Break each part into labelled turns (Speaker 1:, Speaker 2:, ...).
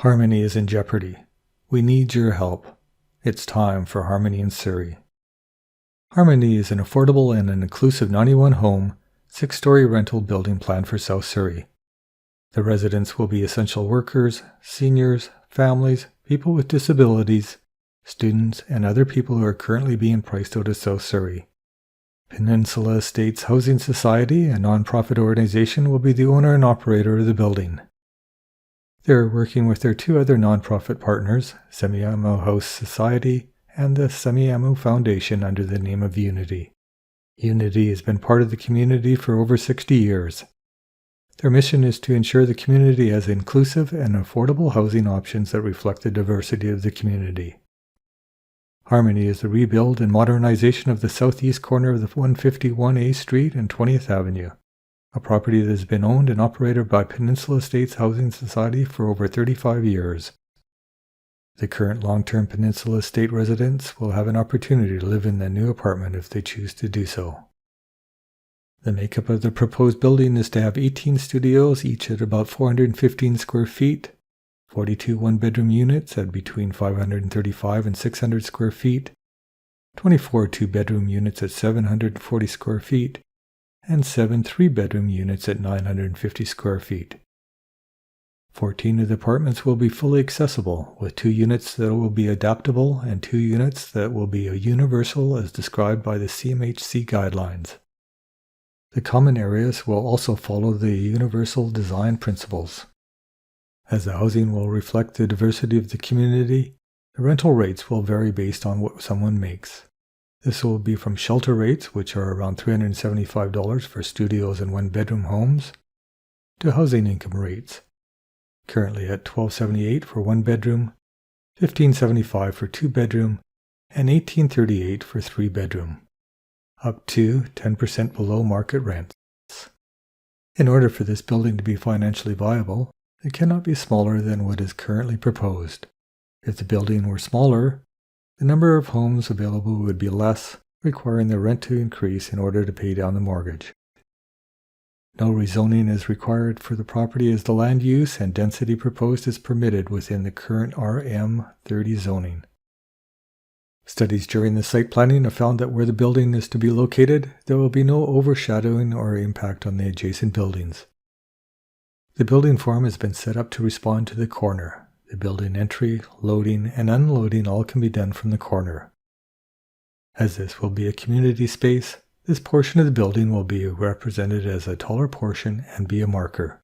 Speaker 1: Harmony is in jeopardy. We need your help. It's time for Harmony in Surrey. Harmony is an affordable and an inclusive 91-home, 6-story rental building planned for South Surrey. The residents will be essential workers, seniors, families, people with disabilities, students, and other people who are currently being priced out of South Surrey. Peninsula Estates Housing Society, a non-profit organization, will be the owner and operator of the building. They are working with their two other non-profit partners, Semiahmoo House Society and the Semiahmoo Foundation, under the name of Unity. Unity has been part of the community for over 60 years. Their mission is to ensure the community has inclusive and affordable housing options that reflect the diversity of the community. Harmony is the rebuild and modernization of the southeast corner of the 151A Street and 20th Avenue, a property that has been owned and operated by Peninsula Estates Housing Society for over 35 years. The current long-term Peninsula Estate residents will have an opportunity to live in the new apartment if they choose to do so. The makeup of the proposed building is to have 18 studios, each at about 415 square feet, 42 one-bedroom units at between 535 and 600 square feet, 24 two-bedroom units at 740 square feet, and 7 three-bedroom units at 950 square feet. 14 of the apartments will be fully accessible, with 2 units that will be adaptable and 2 units that will be universal as described by the CMHC guidelines. The common areas will also follow the universal design principles. As the housing will reflect the diversity of the community, the rental rates will vary based on what someone makes. This will be from shelter rates, which are around $375 for studios and one-bedroom homes, to housing income rates, currently at $1,278 for one-bedroom, $1,575 for two-bedroom, and $1,838 for three-bedroom, up to 10% below market rents. In order for this building to be financially viable, it cannot be smaller than what is currently proposed. If the building were smaller, the number of homes available would be less, requiring the rent to increase in order to pay down the mortgage. No rezoning is required for the property as the land use and density proposed is permitted within the current RM30 zoning. Studies during the site planning have found that where the building is to be located, there will be no overshadowing or impact on the adjacent buildings. The building form has been set up to respond to the corner. The building entry, loading, and unloading all can be done from the corner. As this will be a community space, this portion of the building will be represented as a taller portion and be a marker.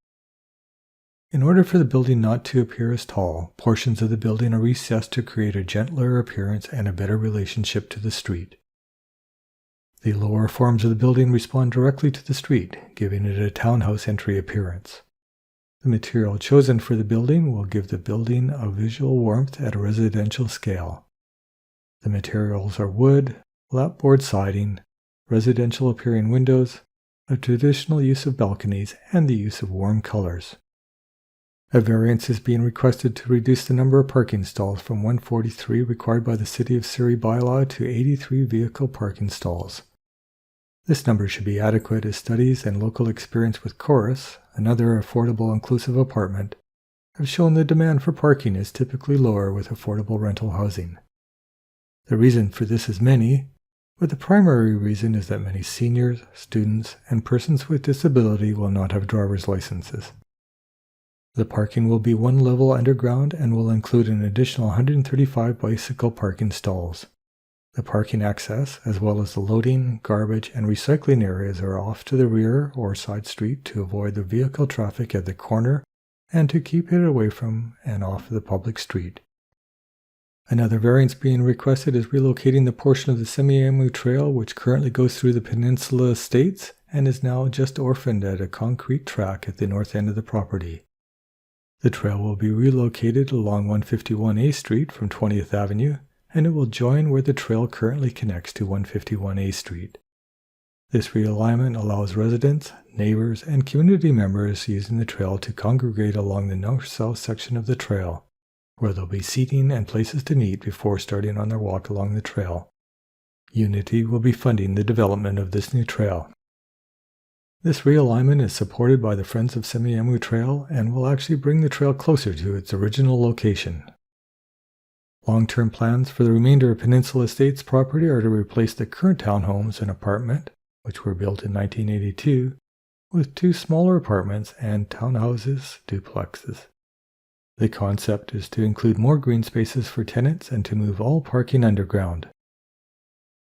Speaker 1: In order for the building not to appear as tall, portions of the building are recessed to create a gentler appearance and a better relationship to the street. The lower forms of the building respond directly to the street, giving it a townhouse entry appearance. The material chosen for the building will give the building a visual warmth at a residential scale. The materials are wood, lapboard siding, residential appearing windows, a traditional use of balconies, and the use of warm colors. A variance is being requested to reduce the number of parking stalls from 143 required by the City of Surrey bylaw to 83 vehicle parking stalls. This number should be adequate as studies and local experience with Chorus, another affordable inclusive apartment, have shown the demand for parking is typically lower with affordable rental housing. The reason for this is many, but the primary reason is that many seniors, students, and persons with disability will not have driver's licenses. The parking will be one level underground and will include an additional 135 bicycle parking stalls. The parking access, as well as the loading, garbage, and recycling areas are off to the rear or side street to avoid the vehicle traffic at the corner and to keep it away from and off the public street. Another variance being requested is relocating the portion of the Semiahmoo Trail which currently goes through the Peninsula Estates and is now just orphaned at a concrete track at the north end of the property. The trail will be relocated along 151A Street from 20th Avenue, and it will join where the trail currently connects to 151A Street. This realignment allows residents, neighbors, and community members using the trail to congregate along the north-south section of the trail, where there will be seating and places to meet before starting on their walk along the trail. Unity will be funding the development of this new trail. This realignment is supported by the Friends of Semiahmoo Trail and will actually bring the trail closer to its original location. Long-term plans for the remainder of Peninsula Estates property are to replace the current townhomes and apartment, which were built in 1982, with 2 smaller apartments and townhouses, duplexes. The concept is to include more green spaces for tenants and to move all parking underground.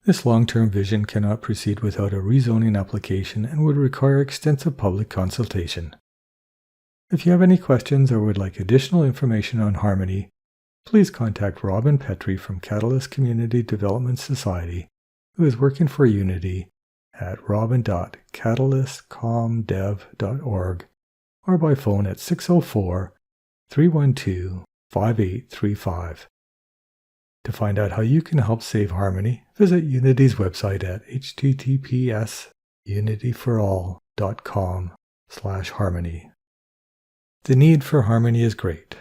Speaker 1: This long-term vision cannot proceed without a rezoning application and would require extensive public consultation. If you have any questions or would like additional information on Harmony, please contact Robin Petrie from Catalyst Community Development Society, who is working for Unity at robin.catalystcomdev.org or by phone at 604-312-5835. To find out how you can help save Harmony, visit Unity's website at https://unityforall.com/harmony. The need for harmony is great,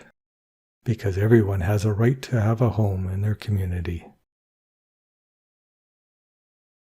Speaker 1: because everyone has a right to have a home in their community.